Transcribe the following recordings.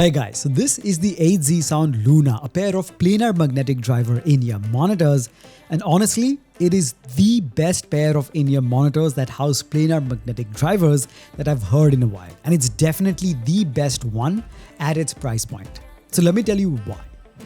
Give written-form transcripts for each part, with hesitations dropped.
Hey guys, so this is the HZsound Luna, a pair of planar magnetic driver in-ear monitors, and honestly, it is the best pair of in-ear monitors that house planar magnetic drivers that I've heard in a while, and it's definitely the best one at its price point. So let me tell you why.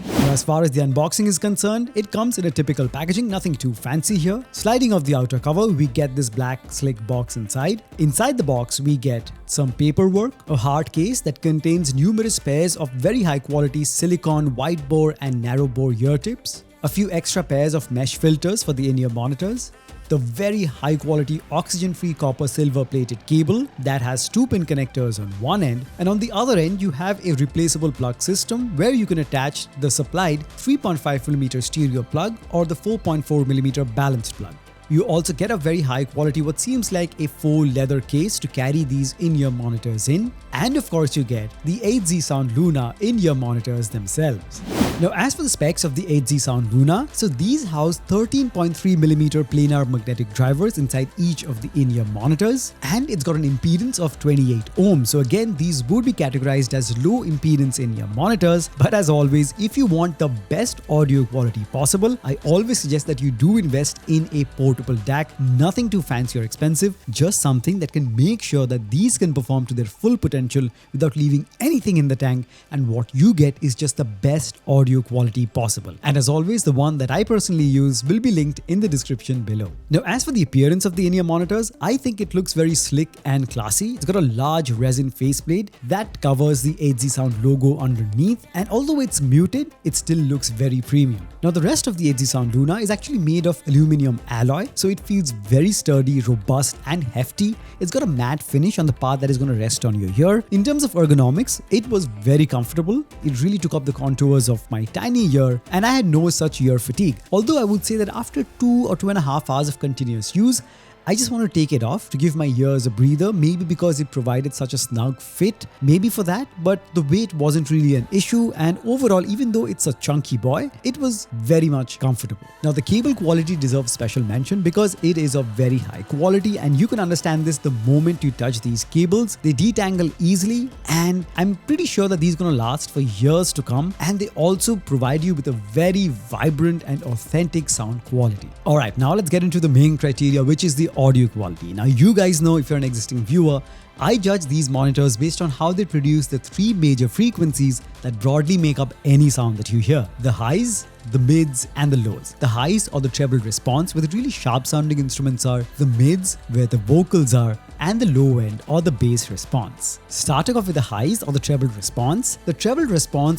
Now, as far as the unboxing is concerned, it comes in a typical packaging, nothing too fancy here. Sliding off the outer cover, we get this black slick box inside. Inside the box, we get some paperwork, a hard case that contains numerous pairs of very high quality silicone wide bore and narrow bore ear tips, a few extra pairs of mesh filters for the in-ear monitors, the very high quality oxygen free copper silver plated cable that has 2-pin connectors on one end, and on the other end you have a replaceable plug system where you can attach the supplied 3.5mm stereo plug or the 4.4mm balanced plug. You also get a very high quality what seems like a faux leather case to carry these in-ear monitors in, and of course you get the HZsound Luna in-ear monitors themselves. Now, as for the specs of the HZsound Luna, so these house 13.3mm planar magnetic drivers inside each of the in-ear monitors, and it's got an impedance of 28 ohms. So again, these would be categorized as low impedance in-ear monitors, but as always, if you want the best audio quality possible, I always suggest that you do invest in a portable DAC, nothing too fancy or expensive, just something that can make sure that these can perform to their full potential without leaving anything in the tank, and what you get is just the best audio quality possible. And as always, the one that I personally use will be linked in the description below. Now, as for the appearance of the in-ear monitors, I think it looks very slick and classy. It's got a large resin faceplate that covers the HZsound logo underneath, and although it's muted, it still looks very premium. Now, the rest of the HZsound Luna is actually made of aluminum alloy, so it feels very sturdy, robust and hefty. It's got a matte finish on the part that is going to rest on your ear. In terms of ergonomics, it was very comfortable. It really took up the contours of my tiny ear, and I had no such ear fatigue. Although I would say that after 2 or 2.5 hours of continuous use, I just want to take it off to give my ears a breather, maybe because it provided such a snug fit, maybe for that, but the weight wasn't really an issue, and overall, even though it's a chunky boy, it was very much comfortable. Now, the cable quality deserves special mention because it is of very high quality, and you can understand this the moment you touch these cables. They detangle easily, and I'm pretty sure that these are going to last for years to come, and they also provide you with a very vibrant and authentic sound quality. Alright, now let's get into the main criteria, which is the audio quality. Now, you guys know, if you're an existing viewer, I judge these monitors based on how they produce the 3 major frequencies that broadly make up any sound that you hear: the highs, the mids and the lows. The highs, or the treble response, where the really sharp sounding instruments are, the mids, where the vocals are, and the low end, or the bass response. Starting off with the highs, or the treble response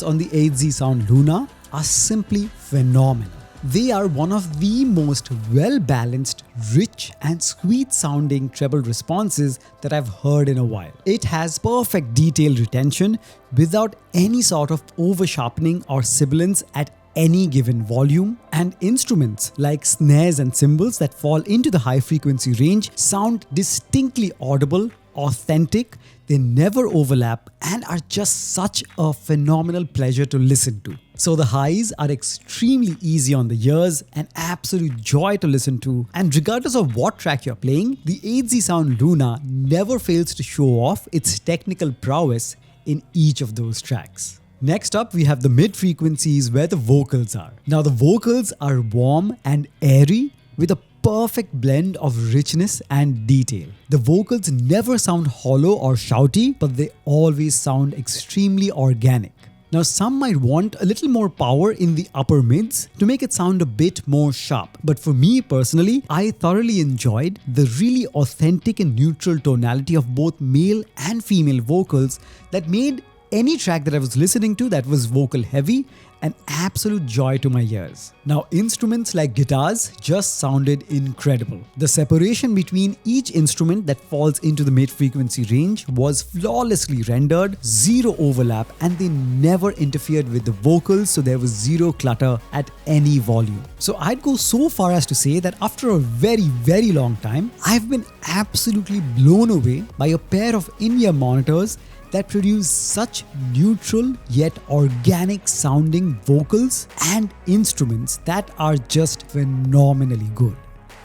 on the HZsound Luna are simply phenomenal. They are one of the most well-balanced, rich and sweet sounding treble responses that I've heard in a while. It has perfect detail retention without any sort of over-sharpening or sibilance at any given volume, and instruments like snares and cymbals that fall into the high frequency range sound distinctly audible, authentic, they never overlap, and are just such a phenomenal pleasure to listen to. So the highs are extremely easy on the ears, an absolute joy to listen to, and regardless of what track you're playing, the HZsound Luna never fails to show off its technical prowess in each of those tracks. Next up, we have the mid frequencies where the vocals are. Now, the vocals are warm and airy with a perfect blend of richness and detail. The vocals never sound hollow or shouty, but they always sound extremely organic. Now, some might want a little more power in the upper mids to make it sound a bit more sharp, but for me personally, I thoroughly enjoyed the really authentic and neutral tonality of both male and female vocals that made any track that I was listening to that was vocal heavy an absolute joy to my ears. Now, instruments like guitars just sounded incredible. The separation between each instrument that falls into the mid-frequency range was flawlessly rendered, zero overlap, and they never interfered with the vocals, so there was zero clutter at any volume. So I'd go so far as to say that after a very long time, I've been absolutely blown away by a pair of in-ear monitors that produce such neutral yet organic sounding vocals and instruments that are just phenomenally good.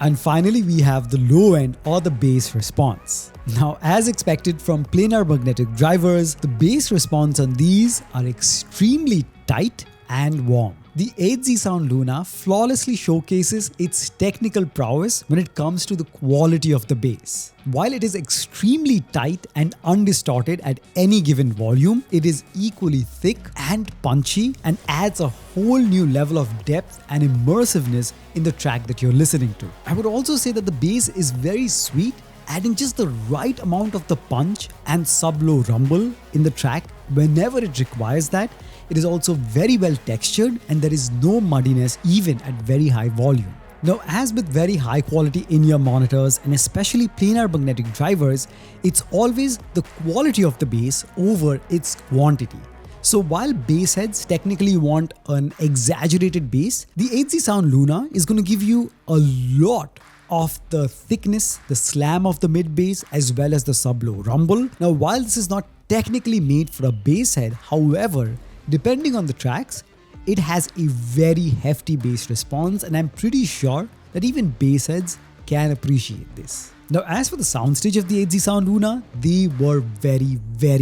And finally, we have the low end or the bass response. Now, as expected from planar magnetic drivers, the bass response on these are extremely tight and warm. The HZsound Luna flawlessly showcases its technical prowess when it comes to the quality of the bass. While it is extremely tight and undistorted at any given volume, it is equally thick and punchy and adds a whole new level of depth and immersiveness in the track that you're listening to. I would also say that the bass is very sweet, adding just the right amount of the punch and sub-low rumble in the track whenever it requires that. It is also very well textured and there is no muddiness even at very high volume. Now, as with very high quality in-ear monitors and especially planar magnetic drivers, it's always the quality of the bass over its quantity. So while bass heads technically want an exaggerated bass, the HZsound Luna is going to give you a lot of the thickness, the slam of the mid bass, as well as the sub-low rumble. Now, while this is not technically made for a bass head, however, depending on the tracks, it has a very hefty bass response, and I'm pretty sure that even bass heads can appreciate this. Now, as for the soundstage of the HZsound Luna, they were very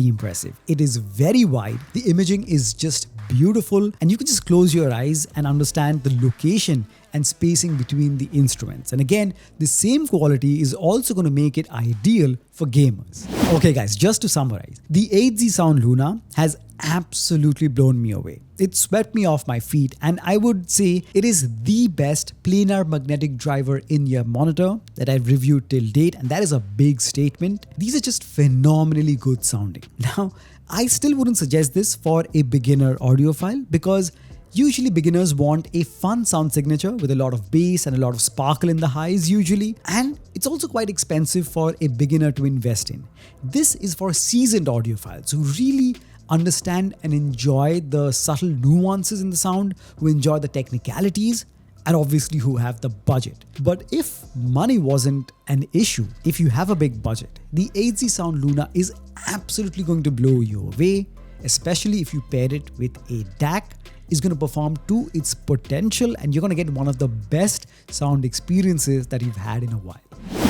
impressive. It is very wide, the imaging is just beautiful, and you can just close your eyes and understand the location and spacing between the instruments. And again, the same quality is also going to make it ideal for gamers. Okay guys, just to summarize, the HZsound Luna has absolutely blown me away. It swept me off my feet, and I would say it is the best planar magnetic driver in-ear monitor that I've reviewed till date, and that is a big statement. These are just phenomenally good sounding. Now, I still wouldn't suggest this for a beginner audiophile because usually beginners want a fun sound signature with a lot of bass and a lot of sparkle in the highs usually, and it's also quite expensive for a beginner to invest in. This is for seasoned audiophiles who really understand and enjoy the subtle nuances in the sound, who enjoy the technicalities, and obviously who have the budget. But if money wasn't an issue, if you have a big budget, the HZsound Luna is absolutely going to blow you away, especially if you pair it with a DAC. Is going to perform to its potential, and you're going to get one of the best sound experiences that you've had in a while.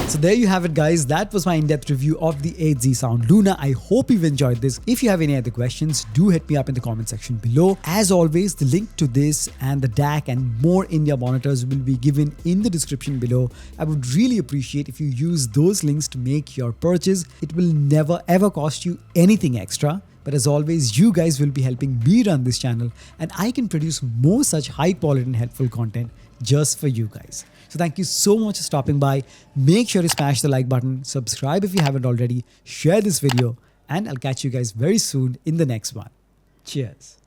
So there you have it guys, that was my in-depth review of the HZsound Luna. I hope you've enjoyed this. If you have any other questions, do hit me up in the comment section below. As always, the link to this and the DAC and more in-ear monitors will be given in the description below. I would really appreciate if you use those links to make your purchase. It will never ever cost you anything extra. But as always, you guys will be helping me run this channel, and I can produce more such high quality and helpful content just for you guys. So thank you so much for stopping by. Make sure to smash the like button, subscribe if you haven't already, share this video, and I'll catch you guys very soon in the next one. Cheers.